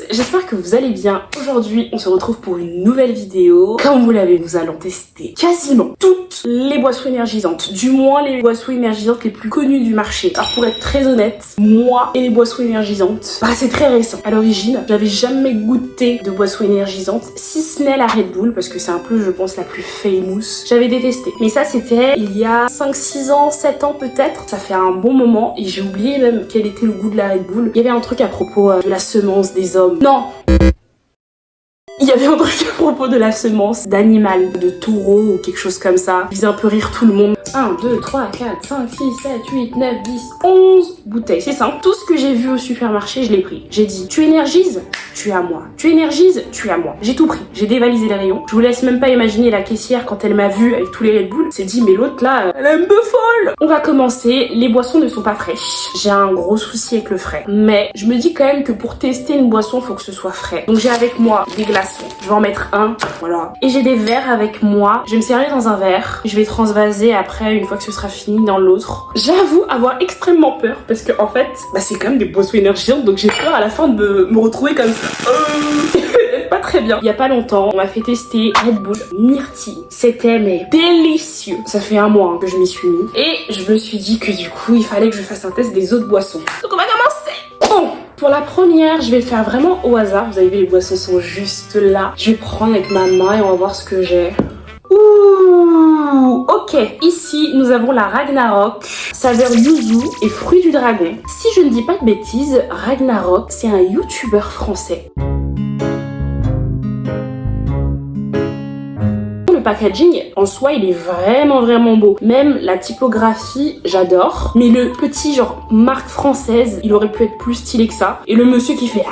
j'espère que vous allez bien. Aujourd'hui, on se retrouve pour une nouvelle vidéo. Comme vous l'avez, nous allons tester quasiment toutes les boissons énergisantes. Du moins, les boissons énergisantes les plus connues du marché. Alors pour être très honnête, moi et les boissons énergisantes, c'est très récent. À l'origine, j'avais jamais goûté de boissons énergisantes, si ce n'est la Red Bull, parce que c'est un peu, je pense, la plus famous. J'avais détesté. Mais ça, c'était il y a 5-6 ans, 7 ans peut-être. Ça fait un bon moment et j'ai oublié même quel était le goût de la Red Bull. Il y avait un truc à propos de la semence des hommes. Non! Il y avait un truc à propos de la semence d'animal, de taureau ou quelque chose comme ça. Il faisait un peu rire tout le monde. 1, 2, 3, 4, 5, 6, 7, 8, 9, 10, 11 bouteilles. C'est simple. Tout ce que j'ai vu au supermarché, je l'ai pris. J'ai dit, tu énergises? Tu es à moi. Tu énergises? Tu es à moi. J'ai tout pris. J'ai dévalisé les rayons. Je vous laisse même pas imaginer la caissière quand elle m'a vu avec tous les Red Bull. s'est dit, mais l'autre là, elle est un peu folle. On va commencer. Les boissons ne sont pas fraîches. J'ai un gros souci avec le frais. Mais je me dis quand même que pour tester une boisson, faut que ce soit frais. Donc j'ai avec moi des glaçons. Je vais en mettre un. Voilà. Et j'ai des verres avec moi. Je vais me servir dans un verre. Je vais transvaser après, une fois que ce sera fini, dans l'autre. J'avoue avoir extrêmement peur parce que en fait, c'est quand même des boissons énergisantes, donc j'ai peur à la fin de me retrouver comme ça. Pas très bien. Il y a pas longtemps, on m'a fait tester Red Bull Myrtille. C'était mais délicieux. Ça fait un mois que je m'y suis mis. Et je me suis dit que du coup, il fallait que je fasse un test des autres boissons. Donc on va commencer. Bon, pour la première, je vais le faire vraiment au hasard. Vous avez vu, les boissons sont juste là. Je vais prendre avec ma main et on va voir ce que j'ai. Ouh, ok. Ici, nous avons la Ragnarok, saveur yuzu et fruit du dragon. Si je ne dis pas de bêtises, Ragnarok, c'est un youtubeur français. Le packaging, en soi, il est vraiment beau. Même la typographie, j'adore. Mais le petit, genre, marque française, il aurait pu être plus stylé que ça. Et le monsieur qui fait...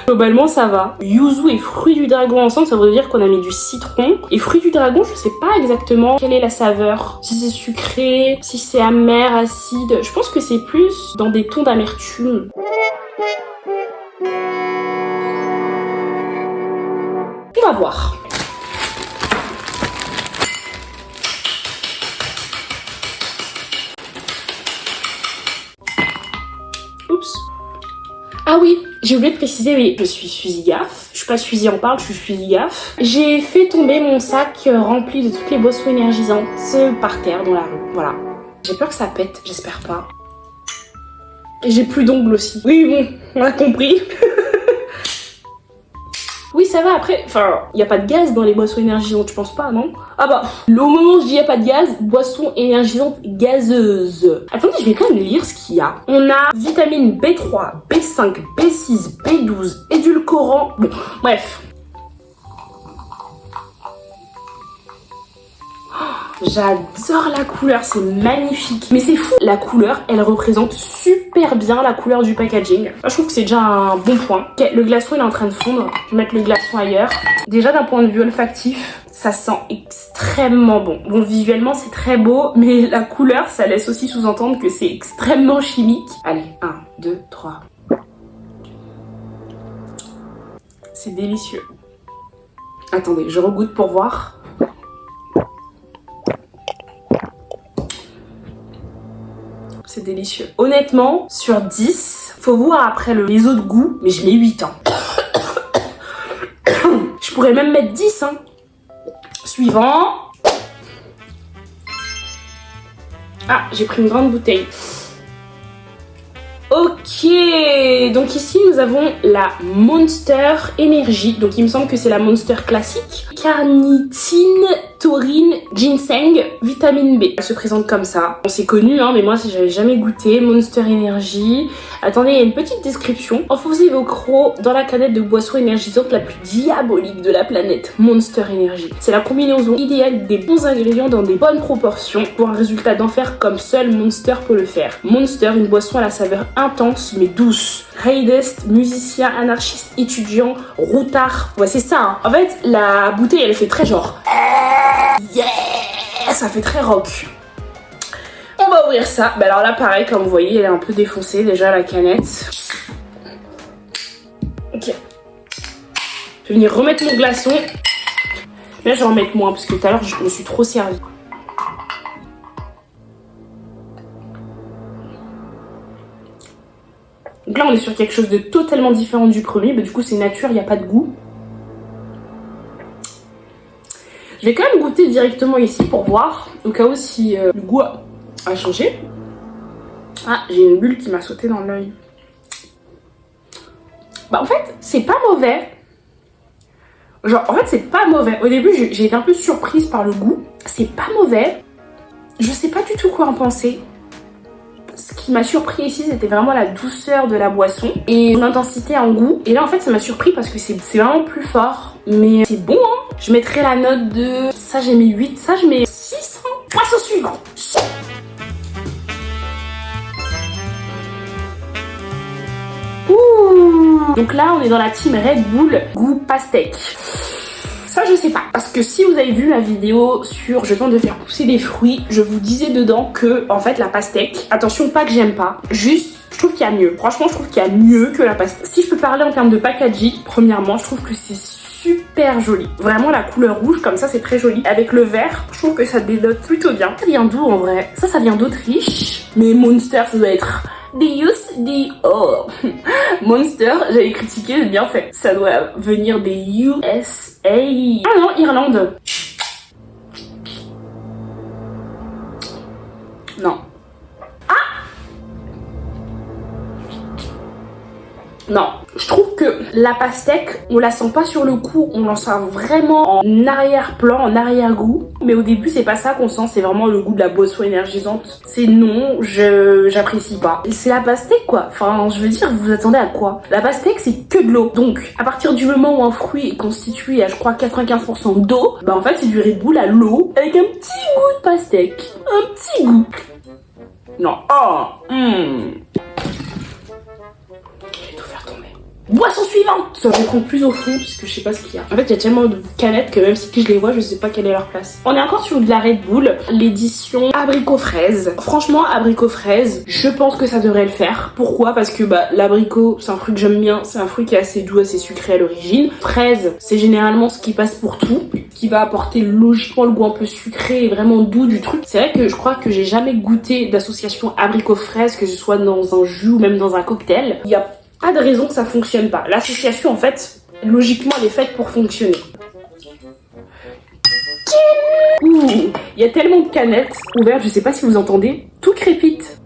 Globalement, ça va. Yuzu et fruit du dragon ensemble, ça veut dire qu'on a mis du citron. Et fruit du dragon, je sais pas exactement quelle est la saveur. Si c'est sucré, si c'est amer, acide. Je pense que c'est plus dans des tons d'amertume. On va voir. Oups. Ah oui, j'ai oublié de préciser, mais je suis Suzy Gaffe. Je suis pas Suzy en parle, je suis Suzy Gaffe. J'ai fait tomber mon sac rempli de toutes les boissons énergisantes par terre dans la rue. Voilà. J'ai peur que ça pète, j'espère pas. Et j'ai plus d'ongles aussi. Oui, bon, on a compris. Oui, ça va, après, y a pas de gaz dans les boissons énergisantes, je pense pas, non? Ah bah, au moment où je dis y a pas de gaz, boissons énergisantes gazeuses. Attendez, je vais quand même lire ce qu'il y a. On a vitamine B3, B5, B6, B12, édulcorant, bon, bref. J'adore la couleur, c'est magnifique. Mais c'est fou, la couleur, elle représente super bien la couleur du packaging. Je trouve que c'est déjà un bon point. Ok, le glaçon il est en train de fondre. Je vais mettre le glaçon ailleurs. Déjà d'un point de vue olfactif, ça sent extrêmement bon. Bon, visuellement c'est très beau, mais la couleur, ça laisse aussi sous-entendre que c'est extrêmement chimique. Allez, 1, 2, 3. C'est délicieux. Attendez, je regoute pour voir. C'est délicieux. Honnêtement, sur 10, faut voir après les autres goûts, mais je mets 8 ans. Je pourrais même mettre 10, hein. Suivant. Ah, j'ai pris une grande bouteille. Ok, donc ici nous avons la Monster Energy, donc il me semble que c'est la Monster classique. Carnitine, taurine, ginseng, vitamine B. Elle se présente comme ça. Bon, c'est connu, hein, mais moi j'avais jamais goûté. Monster Energy. Attendez, il y a une petite description. Enfoncez vos crocs dans la canette de boisson énergisante la plus diabolique de la planète. Monster Energy. C'est la combinaison idéale des bons ingrédients dans des bonnes proportions pour un résultat d'enfer comme seul Monster peut le faire. Monster, une boisson à la saveur intense mais douce. Raidest, musicien, anarchiste, étudiant, routard. Ouais, c'est ça, hein. En fait, la bouteille, elle fait très genre... Yeah, ça fait très rock. On va ouvrir ça. Bah alors là, pareil, comme vous voyez, elle est un peu défoncée déjà, la canette. Ok. Je vais venir remettre mon glaçon. Là, je vais en mettre moins parce que tout à l'heure, je me suis trop servie. Donc là on est sur quelque chose de totalement différent du premier, mais du coup c'est nature, il n'y a pas de goût. Je vais quand même goûter directement ici pour voir, au cas où si le goût a changé. Ah, j'ai une bulle qui m'a sauté dans l'œil. Bah en fait, c'est pas mauvais. Genre, en fait, c'est pas mauvais. Au début, j'ai été un peu surprise par le goût. C'est pas mauvais. Je sais pas du tout quoi en penser. Ce qui m'a surpris ici, c'était vraiment la douceur de la boisson et l'intensité en goût. Et là, en fait, ça m'a surpris parce que c'est vraiment plus fort. Mais c'est bon, hein. Je mettrais la note de... Ça, j'ai mis 8. Ça, je mets 6. Boisson suivante. Ouh. Donc là, on est dans la team Red Bull goût pastèque. Ça, je sais pas. Parce que si vous avez vu ma vidéo sur je tente de faire pousser des fruits, je vous disais dedans que, en fait, la pastèque, attention, pas que j'aime pas, juste, je trouve qu'il y a mieux. Franchement, je trouve qu'il y a mieux que la pastèque. Si je peux parler en termes de packaging, premièrement, je trouve que c'est super joli. Vraiment, la couleur rouge, comme ça, c'est très joli. Avec le vert, je trouve que ça dénote plutôt bien. Ça vient d'où, en vrai? Ça vient d'Autriche. Mais Monster, ça doit être... Oh. Monster, j'avais critiqué, c'est bien fait. Ça doit venir des USA. Ah non, Irlande. Non. Non, je trouve que la pastèque, on la sent pas sur le coup, on la sent vraiment en arrière-plan, en arrière-goût. Mais au début, c'est pas ça qu'on sent, c'est vraiment le goût de la boisson énergisante. C'est non, j'apprécie pas. C'est la pastèque quoi, enfin je veux dire, vous attendez à quoi? La pastèque c'est que de l'eau, donc à partir du moment où un fruit est constitué à je crois 95% d'eau, bah en fait c'est du Red Bull à l'eau avec un petit goût de pastèque. Un petit goût. Non, Je vais tout faire tomber. Boisson suivante. Ça je compte plus au fond parce que je sais pas ce qu'il y a. En fait il y a tellement de canettes que même si je les vois je sais pas quelle est leur place. On est encore sur de la Red Bull, l'édition abricot fraise. Franchement abricot fraise, je pense que ça devrait le faire. Pourquoi? Parce que bah l'abricot c'est un fruit que j'aime bien, c'est un fruit qui est assez doux, assez sucré à l'origine. Fraise c'est généralement ce qui passe pour tout, qui va apporter logiquement le goût un peu sucré et vraiment doux du truc. C'est vrai que je crois que j'ai jamais goûté d'association abricot fraise, que ce soit dans un jus ou même dans un cocktail. Il y a pas de raison que ça fonctionne pas. L'association, en fait, logiquement, elle est faite pour fonctionner. Ouh, il y a tellement de canettes ouvertes, je sais pas si vous entendez, tout crépite.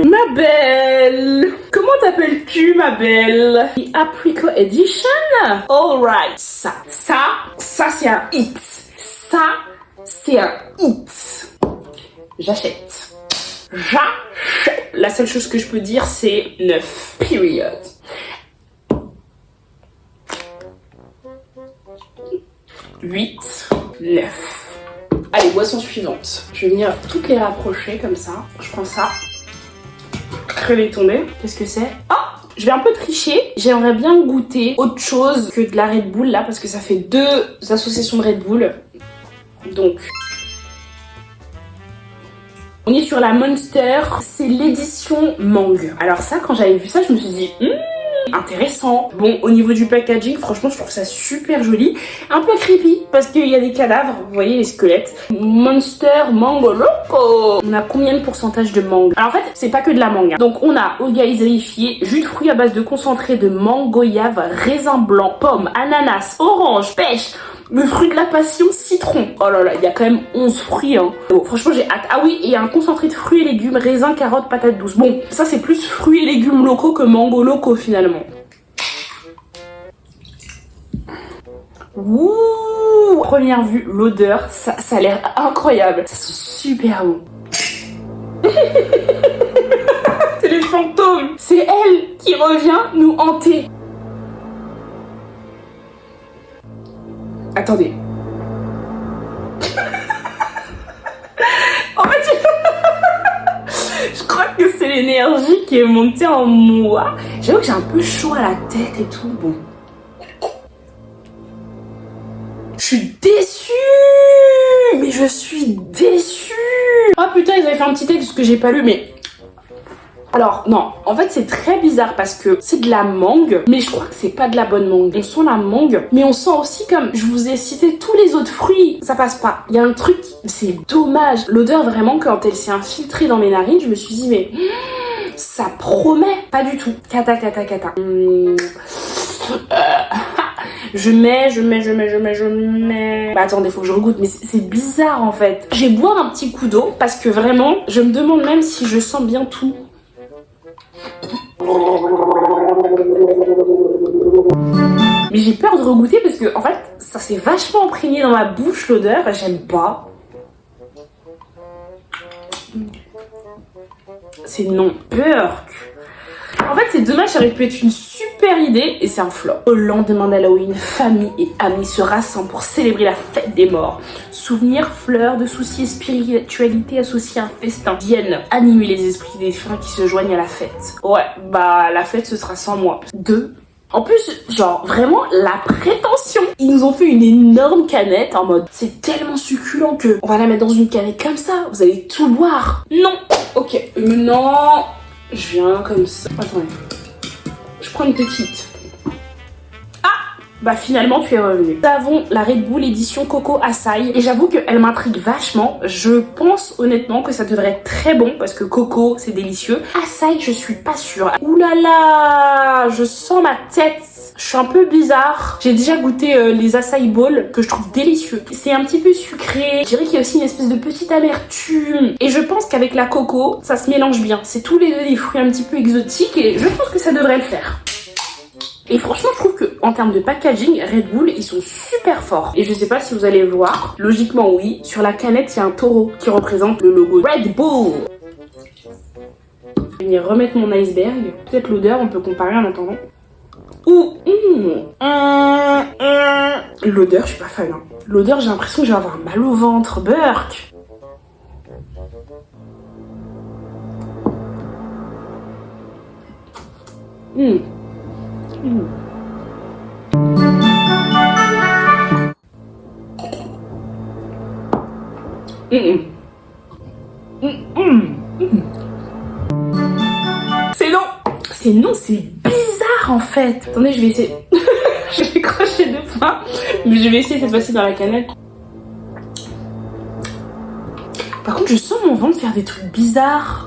Ma belle, comment t'appelles-tu, ma belle? The Apricot Edition. Alright, ça c'est un hit. Ça c'est un hit. J'achète. La seule chose que je peux dire, c'est 9. Period. Huit, 9. Allez, boisson suivante. Je vais venir toutes les rapprocher comme ça. Je prends ça. Crevée tombée. Qu'est-ce que c'est? Oh! Je vais un peu tricher, j'aimerais bien goûter autre chose que de la Red Bull là parce que ça fait 2 associations de Red Bull. Donc, on est sur la Monster, c'est l'édition mangue. Alors ça, quand j'avais vu ça, je me suis dit, intéressant. Bon, au niveau du packaging, franchement, je trouve ça super joli. Un peu creepy, parce qu'il y a des cadavres, vous voyez les squelettes. Monster Mango Loco. On a combien de pourcentage de mangue? Alors en fait, c'est pas que de la mangue. Donc on a ogaïsérifié, jus de fruits à base de concentré de mangue, goyave, raisin blanc, pomme, ananas, orange, pêche, le fruit de la passion, citron. Oh là là, il y a quand même 11 fruits, hein. Bon, franchement, j'ai hâte. Ah oui, et un concentré de fruits et légumes, raisin, carottes, patates douces. Bon, ça, c'est plus fruits et légumes locaux que mango locaux, finalement. Ouh! Première vue, l'odeur, ça a l'air incroyable. Ça sent super bon. C'est les fantômes. C'est elle qui revient nous hanter. Attendez. En fait, je crois que c'est l'énergie qui est montée en moi. J'avoue que j'ai un peu chaud à la tête et tout. Bon. Je suis déçue. Mais je suis déçue. Oh putain, ils avaient fait un petit texte que j'ai pas lu, mais... Alors non, en fait c'est très bizarre parce que c'est de la mangue, mais je crois que c'est pas de la bonne mangue. On sent la mangue, mais on sent aussi, comme je vous ai cité tous les autres fruits, ça passe pas. Il y a un truc, c'est dommage. L'odeur vraiment, quand elle s'est infiltrée dans mes narines, je me suis dit mais ça promet. Pas du tout. Cata. Je mets. Bah attendez, faut que je regoute, mais c'est bizarre en fait. Je vais boire un petit coup d'eau parce que vraiment, je me demande même si je sens bien tout. Mais j'ai peur de regoûter parce que en fait, ça s'est vachement imprégné dans ma bouche l'odeur et j'aime pas. C'est non. Burk. En fait, c'est dommage, ça aurait pu être une super idée et c'est un flop. Au lendemain d'Halloween, famille et amis se rassemblent pour célébrer la fête des morts. Souvenirs, fleurs de soucis et spiritualité associés à un festin viennent animer les esprits des défunts qui se joignent à la fête. Ouais, bah la fête ce sera sans moi. En plus, genre, vraiment, la prétention. Ils nous ont fait une énorme canette en mode, c'est tellement succulent que on va la mettre dans une canette comme ça, vous allez tout boire. Non. Ok, maintenant, je viens comme ça. Attendez. Je prends une petite. Bah finalement tu es revenu. Nous avons la Red Bull édition Coco Açaï et j'avoue qu'elle m'intrigue vachement. Je pense honnêtement que ça devrait être très bon parce que Coco c'est délicieux. Açaï je suis pas sûre. Ouh là là, je sens ma tête. Je suis un peu bizarre. J'ai déjà goûté les Açaï Bowl que je trouve délicieux. C'est un petit peu sucré. Je dirais qu'il y a aussi une espèce de petite amertume. Et je pense qu'avec la coco, ça se mélange bien. C'est tous les deux des fruits un petit peu exotiques et je pense que ça devrait le faire. Et franchement, je trouve que en termes de packaging, Red Bull, ils sont super forts. Et je sais pas si vous allez le voir. Logiquement, oui. Sur la canette, il y a un taureau qui représente le logo Red Bull. Je vais venir remettre mon iceberg. Peut-être l'odeur, on peut comparer en attendant. Ouh, l'odeur, je suis pas fan. Hein. L'odeur, j'ai l'impression que je vais avoir mal au ventre. Burk. C'est non, c'est bizarre en fait. Attendez, je vais essayer. Je vais crocher deux fois, mais je vais essayer cette fois-ci dans la canette. Par contre, je sens mon ventre faire des trucs bizarres.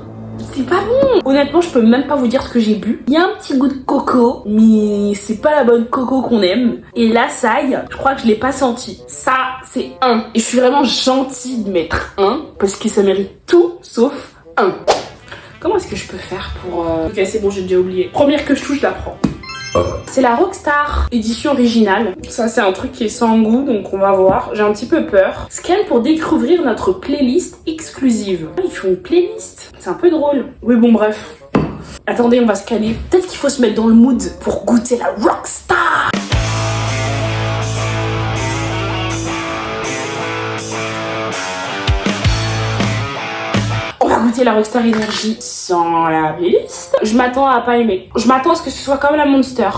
C'est pas bon. Honnêtement, je peux même pas vous dire ce que j'ai bu. Il y a un petit goût de coco, mais c'est pas la bonne coco qu'on aime. Et l'açaï, je crois que je l'ai pas senti. Ça, c'est 1. Et je suis vraiment gentille de mettre 1 parce que ça mérite tout sauf 1. Comment est-ce que je peux faire pour... Ok, c'est bon, j'ai déjà oublié. Première que je touche, je la prends. C'est la Rockstar édition originale. Ça, c'est un truc qui est sans goût, donc on va voir. J'ai un petit peu peur. Scan pour découvrir notre playlist exclusive. Ils font une playlist. C'est un peu drôle. Oui, bon, bref. Attendez, on va scanner. Peut-être qu'il faut se mettre dans le mood pour goûter la Rockstar. Goûter la Rockstar Energy sans la playlist. Je m'attends à pas aimer. Je m'attends à ce que ce soit comme la Monster.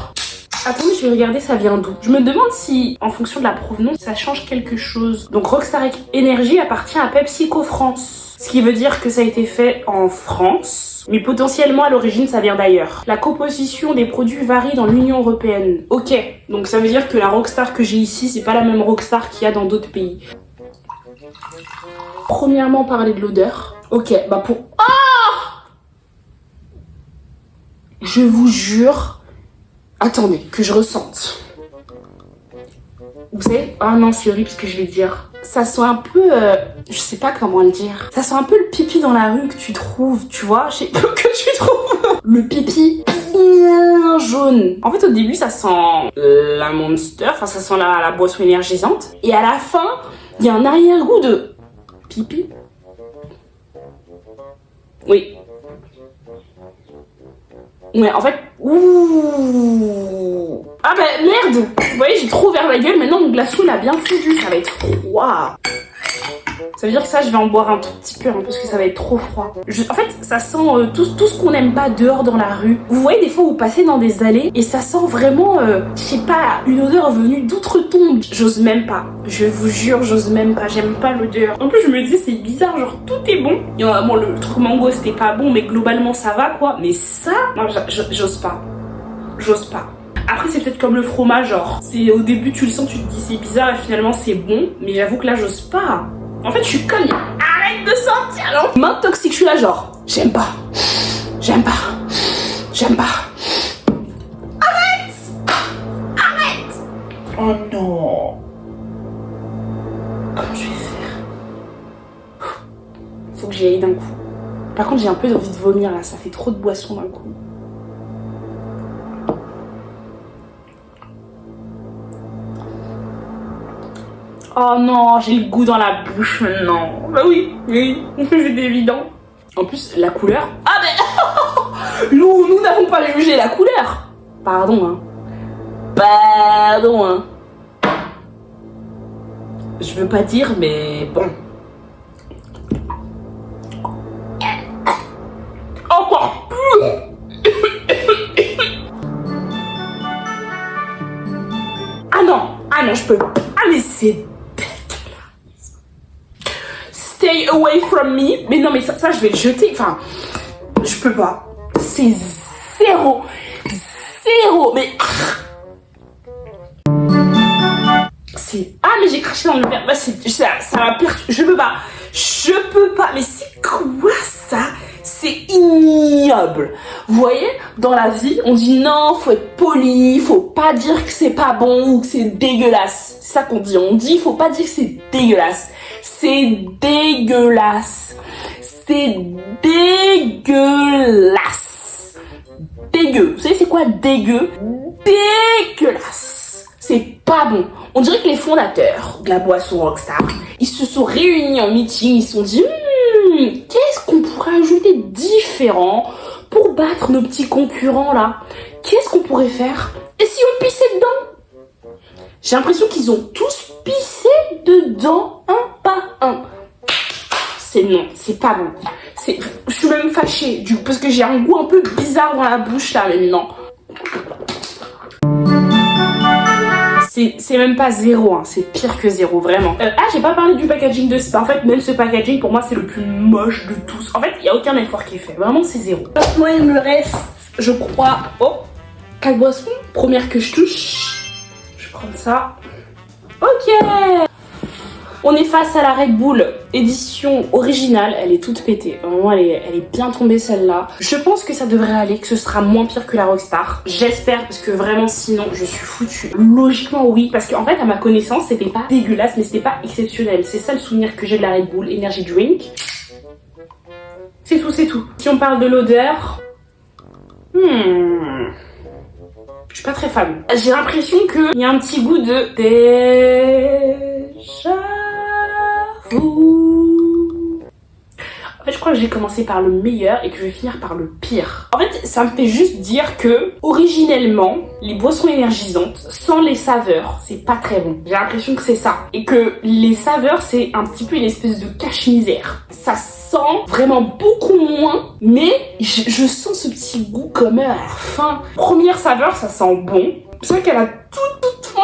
Attendez, je vais regarder ça vient d'où. Je me demande si, en fonction de la provenance, ça change quelque chose. Donc Rockstar Energy appartient à PepsiCo France. Ce qui veut dire que ça a été fait en France, mais potentiellement à l'origine ça vient d'ailleurs. La composition des produits varie dans l'Union Européenne. Ok, donc ça veut dire que la Rockstar que j'ai ici, c'est pas la même Rockstar qu'il y a dans d'autres pays. Premièrement, parler de l'odeur. Ok, bah pour... Oh, je vous jure... Attendez, que je ressente. Vous savez... Ah non, c'est horrible ce que je vais dire. Ça sent un peu... je sais pas comment le dire. Ça sent un peu le pipi dans la rue que tu trouves, tu vois. Je sais pas que tu trouves. Le pipi bien jaune. En fait, au début, ça sent la Monster. Enfin, ça sent la boisson énergisante. Et à la fin, il y a un arrière-goût de... pipi. Oui. Ouais, en fait... Ouh. Ah bah merde. Vous voyez, j'ai trop ouvert ma gueule. Maintenant, mon glaçon, il a bien fondu. Ça va être froid. Ça veut dire que ça, je vais en boire un tout petit peu, hein, parce que ça va être trop froid. En fait, ça sent tout ce qu'on n'aime pas dehors dans la rue. Vous voyez, des fois, vous passez dans des allées et ça sent vraiment, je sais pas, une odeur venue d'outre-tombe. J'ose même pas. Je vous jure, j'ose même pas. J'aime pas l'odeur. En plus, je me dis, c'est bizarre, genre, tout est bon. Et bon, le truc mango, c'était pas bon, mais globalement, ça va, quoi. Mais ça, non, j'ose pas. J'ose pas. Après, c'est peut-être comme le fromage, genre, c'est au début, tu le sens, tu te dis, c'est bizarre, et finalement, c'est bon. Mais j'avoue que là, j'ose pas. En fait, je suis conne. Arrête de sentir, alors. Main toxique, je suis là, genre, j'aime pas. J'aime pas. J'aime pas. Arrête. Oh non. Comment je vais faire? Faut que j'y aille d'un coup. Par contre, j'ai un peu envie de vomir, là. Ça fait trop de boissons d'un coup. Oh non, j'ai le goût dans la bouche maintenant. Bah oui, c'est évident. En plus, la couleur... Ah mais... nous n'avons pas jugé la couleur. Pardon, hein. Pardon, hein. Je veux pas dire, mais bon. Encore plus. Ah non, je peux. Ah mais c'est... Stay away from me. Mais non, mais ça je vais le jeter. Enfin, je peux pas. C'est zéro. Mais... C'est... Ah, mais j'ai craché dans le verre. Bah, ça va pire. Je peux pas. Mais c'est quoi ça? C'est ignoble. Vous voyez, dans la vie, on dit non, faut être poli, faut pas dire que c'est pas bon ou que c'est dégueulasse. C'est ça qu'on dit. On dit, faut pas dire que c'est dégueulasse. C'est dégueulasse. C'est dégueulasse. Dégueu. Vous savez, c'est quoi dégueu? Dégueulasse. C'est pas bon. On dirait que les fondateurs de la boisson Rockstar, ils se sont réunis en meeting, ils se sont dit qu'est-ce qu'on pourrait ajouter de différent pour battre nos petits concurrents là? Qu'est-ce qu'on pourrait faire? Et si on pissait dedans? J'ai l'impression qu'ils ont tous pissé dedans, un par un. C'est non, c'est pas bon. Je suis même fâchée parce que j'ai un goût un peu bizarre dans la bouche là maintenant. C'est même pas zéro, hein. C'est pire que zéro, vraiment. J'ai pas parlé du packaging de Spa. En fait, même ce packaging, pour moi, c'est le plus moche de tous. En fait, il y a aucun effort qui est fait. Vraiment, c'est zéro. Moi, il me reste, je crois, 4 boissons. Première que je touche. Je prends ça. Ok. On est face à la Red Bull édition originale. Elle est toute pétée. Vraiment, elle est bien tombée celle-là. Je pense que ça devrait aller, que ce sera moins pire que la Rockstar. J'espère, parce que vraiment, sinon, je suis foutue. Logiquement, oui. Parce qu'en fait, à ma connaissance, c'était pas dégueulasse, mais c'était pas exceptionnel. C'est ça le souvenir que j'ai de la Red Bull Energy Drink. C'est tout, c'est tout. Si on parle de l'odeur... Je suis pas très fan. J'ai l'impression qu'il y a un petit goût de... Déjà... En fait, je crois que j'ai commencé par le meilleur et que je vais finir par le pire. En fait, ça me fait juste dire que, originellement, les boissons énergisantes, sans les saveurs, c'est pas très bon. J'ai l'impression que c'est ça. Et que les saveurs, c'est un petit peu une espèce de cache-misère. Ça sent vraiment beaucoup moins, mais je sens ce petit goût comme à la fin. Première saveur, ça sent bon. C'est vrai qu'elle a tout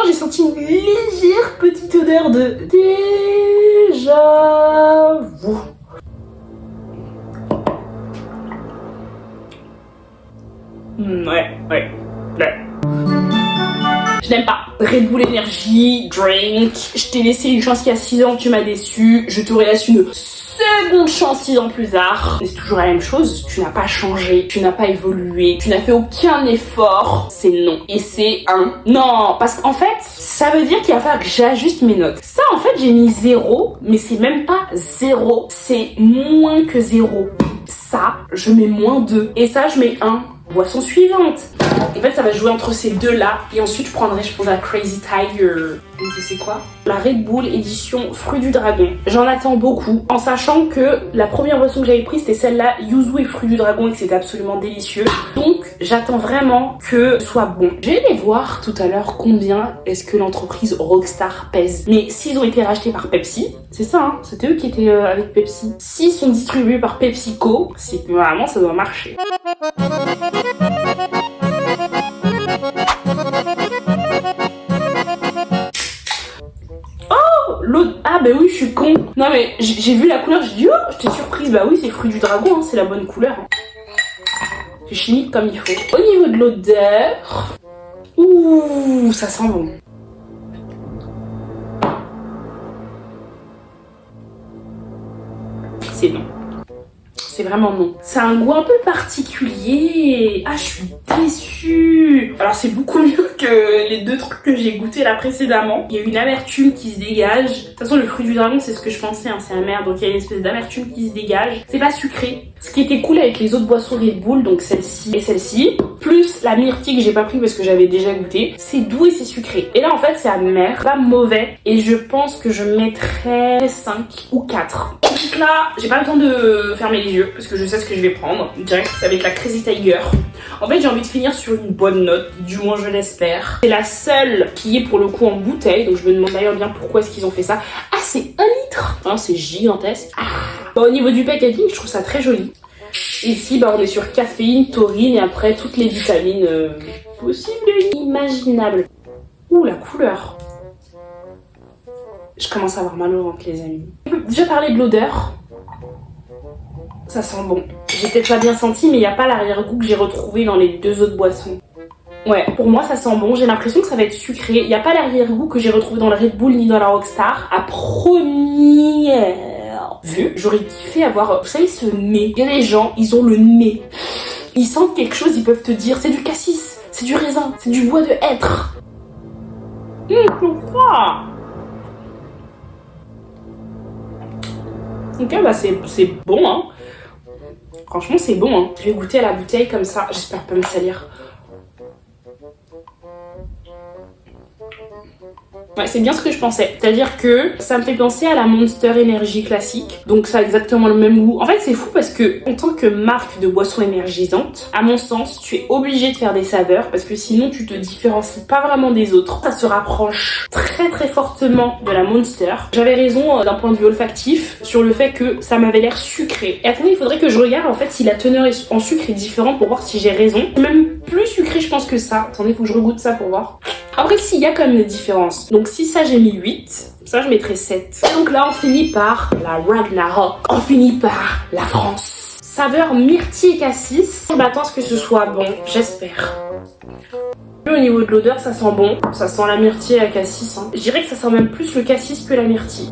j'ai senti une légère petite odeur de déjà vu. Ouais. Je n'aime pas. Red Bull Energy, drink. Je t'ai laissé une chance il y a 6 ans, tu m'as déçu. Je t'aurais laissé une seconde chance 6 ans plus tard. Mais c'est toujours la même chose. Tu n'as pas changé, tu n'as pas évolué, tu n'as fait aucun effort. C'est non. Et c'est un non. Parce qu'en fait, ça veut dire qu'il va falloir que j'ajuste mes notes. Ça, en fait, j'ai mis 0, mais c'est même pas 0. C'est moins que 0. Ça, je mets -2. Et ça, je mets 1. boisson suivante. En fait, ça va jouer entre ces deux-là. Et ensuite, je prendrai, je pense, la Crazy Tiger. Donc, c'est quoi? La Red Bull édition Fruit du Dragon. J'en attends beaucoup. En sachant que la première boisson que j'avais prise, c'était celle-là, Yuzu et Fruit du Dragon, et que c'était absolument délicieux. Donc, j'attends vraiment que ce soit bon. Je vais aller voir tout à l'heure combien est-ce que l'entreprise Rockstar pèse. Mais s'ils ont été rachetés par Pepsi, c'est ça, hein, c'était eux qui étaient avec Pepsi. S'ils sont distribués par PepsiCo, c'est que vraiment ça doit marcher. L'autre... Ah bah oui, je suis con. Non mais j'ai vu la couleur, j'ai dit oh, j'étais surprise. Bah oui, c'est Fruit du Dragon, hein, c'est la bonne couleur. C'est chimique comme il faut. Au niveau de l'odeur... Ouh, ça sent bon. C'est non. C'est vraiment non. C'est un goût un peu particulier. Ah, je suis déçue. Alors, c'est beaucoup mieux que les deux trucs que j'ai goûté là précédemment. Il y a une amertume qui se dégage. De toute façon, le Fruit du Dragon, c'est ce que je pensais, hein, c'est amer. Donc, il y a une espèce d'amertume qui se dégage. C'est pas sucré. Ce qui était cool avec les autres boissons Red Bull, donc celle-ci et celle-ci, plus la myrtille que j'ai pas pris parce que j'avais déjà goûté, c'est doux et c'est sucré. Et là, en fait, c'est amer, pas mauvais. Et je pense que je mettrais 5 ou 4. Donc là, j'ai pas le temps de fermer les yeux parce que je sais ce que je vais prendre. Direct, c'est avec la Crazy Tiger. En fait, j'ai envie de finir sur une bonne note, du moins je l'espère. C'est la seule qui est pour le coup en bouteille, donc je me demande d'ailleurs bien pourquoi est-ce qu'ils ont fait ça. Ah, c'est 1 litre. Hein, c'est gigantesque. Ah. Bon, au niveau du packaging, je trouve ça très joli. Ici, bah, on est sur caféine, taurine et après toutes les vitamines possibles et imaginables. Ouh, la couleur. Je commence à avoir mal au ventre, les amis. On peut déjà parler de l'odeur. Ça sent bon. J'ai peut-être pas bien senti, mais il n'y a pas l'arrière-goût que j'ai retrouvé dans les deux autres boissons. Ouais, pour moi ça sent bon. J'ai l'impression que ça va être sucré. Il n'y a pas l'arrière-goût que j'ai retrouvé dans le Red Bull ni dans la Rockstar. À première vue, j'aurais kiffé avoir, vous savez, ce nez. Il y a des gens, ils ont le nez. Ils sentent quelque chose, ils peuvent te dire c'est du cassis, c'est du raisin, c'est du bois de hêtre. Je crois. Ok, bah c'est bon, hein. Franchement, c'est bon, hein. Je vais goûter à la bouteille comme ça. J'espère pas me salir. Ouais, c'est bien ce que je pensais. C'est-à-dire que ça me fait penser à la Monster Energy classique. Donc ça a exactement le même goût. En fait, c'est fou parce que en tant que marque de boisson énergisante, à mon sens, tu es obligé de faire des saveurs parce que sinon tu te différencies pas vraiment des autres. Ça se rapproche très très fortement de la Monster. J'avais raison d'un point de vue olfactif sur le fait que ça m'avait l'air sucré. Et attendez, il faudrait que je regarde en fait si la teneur en sucre est différente pour voir si j'ai raison. Même plus sucré je pense que ça. Attendez, il faut que je regoute ça pour voir. Après, s'il y a quand même des différences. Donc si ça j'ai mis 8, ça je mettrais 7. Donc là on finit par la Ragnarok. On finit par la France. Saveur myrtille et cassis. Je m'attends à ce que ce soit bon, j'espère. Au niveau de l'odeur, ça sent bon. Ça sent la myrtille et la cassis. Hein. Je dirais que ça sent même plus le cassis que la myrtille.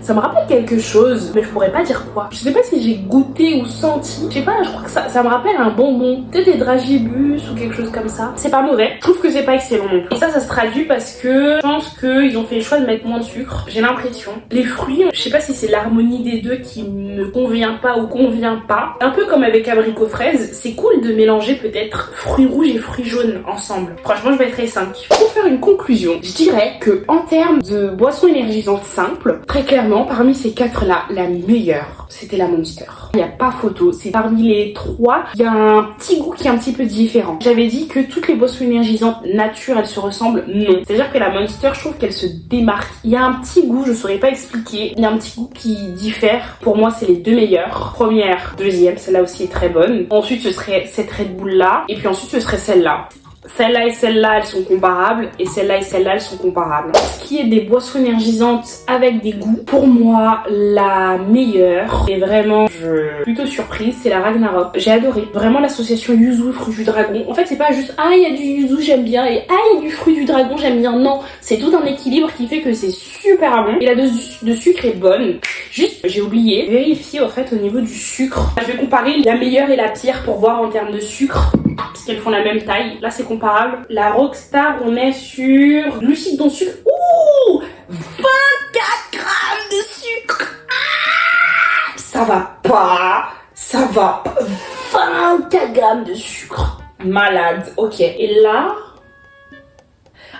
Ça me rappelle quelque chose, mais je pourrais pas dire quoi. Je sais pas si j'ai goûté ou senti. Je sais pas, je crois que ça me rappelle un bonbon. Peut-être des dragibus ou quelque chose comme ça. C'est pas mauvais. Je trouve que c'est pas excellent non plus. Et ça se traduit parce que je pense qu'ils ont fait le choix de mettre moins de sucre. J'ai l'impression. Les fruits, je sais pas si c'est l'harmonie des deux qui me convient pas ou convient pas. Un peu comme avec abricot fraise, c'est cool de mélanger peut-être fruits rouges et fruits jaunes ensemble. Franchement, je mettrais 5. Pour faire une conclusion, je dirais que en termes de boissons énergisantes simples, très clairement, parmi ces 4-là, la meilleure, c'était la Monster. Il n'y a pas photo, c'est parmi les 3, il y a un petit goût qui est un petit peu différent. J'avais dit que toutes les boissons énergisantes nature, elles se ressemblent, non. C'est-à-dire que la Monster, je trouve qu'elle se démarque. Il y a un petit goût, je saurais pas expliquer, il y a un petit goût qui diffère. Pour moi, c'est les deux meilleures. Première, deuxième, celle-là aussi est très bonne. Ensuite, ce serait cette Red Bull-là, et puis ensuite, ce serait celle-là. Celle-là et celle-là, elles sont comparables. Et celle-là et celle-là, elles sont comparables. Ce qui est des boissons énergisantes avec des goûts, pour moi, la meilleure, et vraiment, je suis plutôt surprise, c'est la Ragnarok. J'ai adoré. Vraiment l'association yuzu, fruit du dragon. En fait, c'est pas juste, ah, il y a du yuzu, j'aime bien, et ah, il y a du fruit du dragon, j'aime bien. Non, c'est tout un équilibre qui fait que c'est super bon. Et la dose de sucre est bonne. Juste, j'ai oublié, vérifier, en fait, au niveau du sucre. Je vais comparer la meilleure et la pire pour voir en termes de sucre. Parce qu'elles font la même taille. Là, c'est comparable. La Rockstar, on est sur glucides dont sucre. Ouh, 24 grammes de sucre. ça va pas. Ça va pas. 24 grammes de sucre. Malade. Ok. Et là...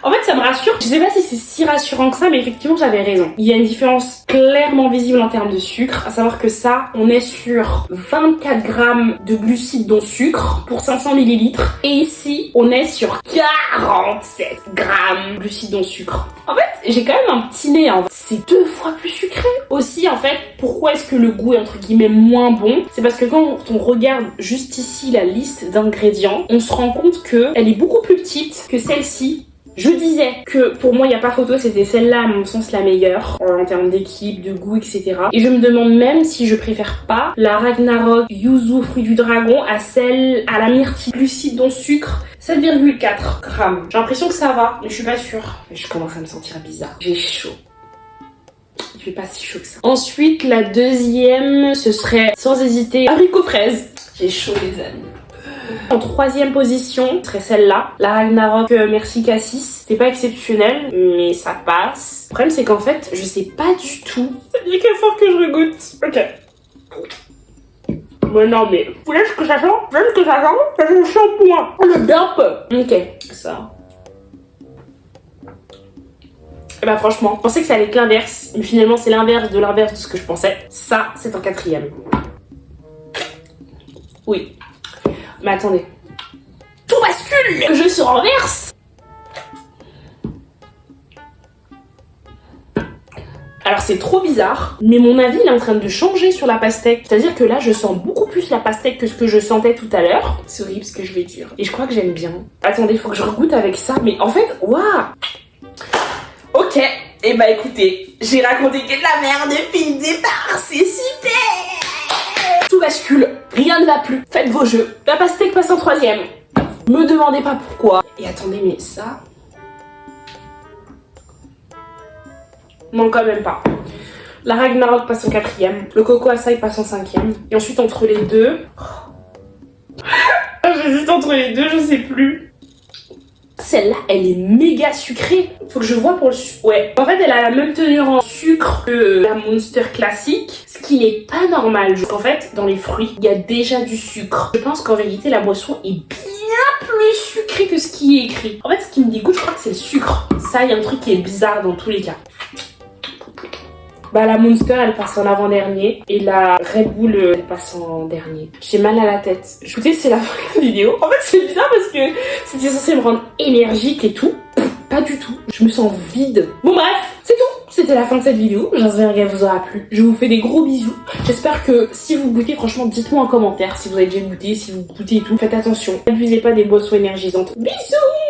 En fait, ça me rassure. Je sais pas si c'est si rassurant que ça, mais effectivement, j'avais raison. Il y a une différence clairement visible en termes de sucre. À savoir que ça, on est sur 24 grammes de glucides dont sucre pour 500 millilitres. Et ici, on est sur 47 grammes de glucides dont sucre. En fait, j'ai quand même un petit nez. Hein. C'est 2 fois plus sucré. Aussi, en fait, pourquoi est-ce que le goût est entre guillemets moins bon? C'est parce que quand on regarde juste ici la liste d'ingrédients, on se rend compte qu'elle est beaucoup plus petite que celle-ci. Je disais que pour moi il n'y a pas photo, c'était celle-là à mon sens la meilleure en termes d'équipe, de goût, etc. Et je me demande même si je préfère pas la Ragnarok Yuzu fruit du dragon à celle à la myrtille glucides dont sucre 7,4 grammes. J'ai l'impression que ça va, mais je suis pas sûre. Je commence à me sentir bizarre. J'ai chaud. Il fait pas si chaud que ça. Ensuite la deuxième ce serait sans hésiter haricot fraise. J'ai chaud les amis. En troisième position, ce serait celle-là, la Ragnarok Merci Cassis. C'est pas exceptionnel, mais ça passe. Le problème, c'est qu'en fait, je sais pas du tout. C'est bien qu'il faut que je regoute. Ok. Mais non, mais vous voyez ce que ça sent? Vous voyez ce que ça sent? Ça sent le shampoing. Le burp. Ok. Ça. Et bah franchement, je pensais que ça allait être l'inverse. Mais finalement, c'est l'inverse de ce que je pensais. Ça, c'est en quatrième. Oui. Mais attendez. Tout bascule! Le jeu se renverse! Alors c'est trop bizarre, mais mon avis il est en train de changer sur la pastèque. C'est-à-dire que là je sens beaucoup plus la pastèque que ce que je sentais tout à l'heure. C'est horrible ce que je vais dire. Et je crois que j'aime bien. Attendez, faut que je regoute avec ça. Mais en fait, waouh! Ok, et bah écoutez, j'ai raconté que de la merde depuis le départ, c'est super! Tout bascule, rien ne va plus. Faites vos jeux. La pastèque passe en troisième. Me demandez pas pourquoi. Et attendez, mais ça... Non, quand même pas. La Ragnarok passe en quatrième. Le Coco Açaï passe en cinquième. Et ensuite, entre les deux... J'hésite entre les deux, je sais plus. Celle-là, elle est méga sucrée. Faut que je vois pour le sucre. Ouais. En fait, elle a la même teneur en sucre que la Monster classique. Ce qui n'est pas normal. En fait, dans les fruits, il y a déjà du sucre. Je pense qu'en vérité, la boisson est bien plus sucrée que ce qui est écrit. En fait, ce qui me dégoûte, je crois que c'est le sucre. Ça, il y a un truc qui est bizarre dans tous les cas. Bah la Monster elle passe en avant-dernier et la Red Bull elle passe en dernier. J'ai mal à la tête. Écoutez, c'est la fin de la vidéo. En fait c'est bizarre parce que c'était censé me rendre énergique et tout. Pas du tout. Je me sens vide. Bon bref, c'est tout. C'était la fin de cette vidéo. J'espère qu'elle vous aura plu. Je vous fais des gros bisous. J'espère que si vous goûtez, franchement, dites-moi en commentaire si vous avez déjà goûté, si vous goûtez et tout. Faites attention. N'abusez pas des boissons énergisantes. Bisous!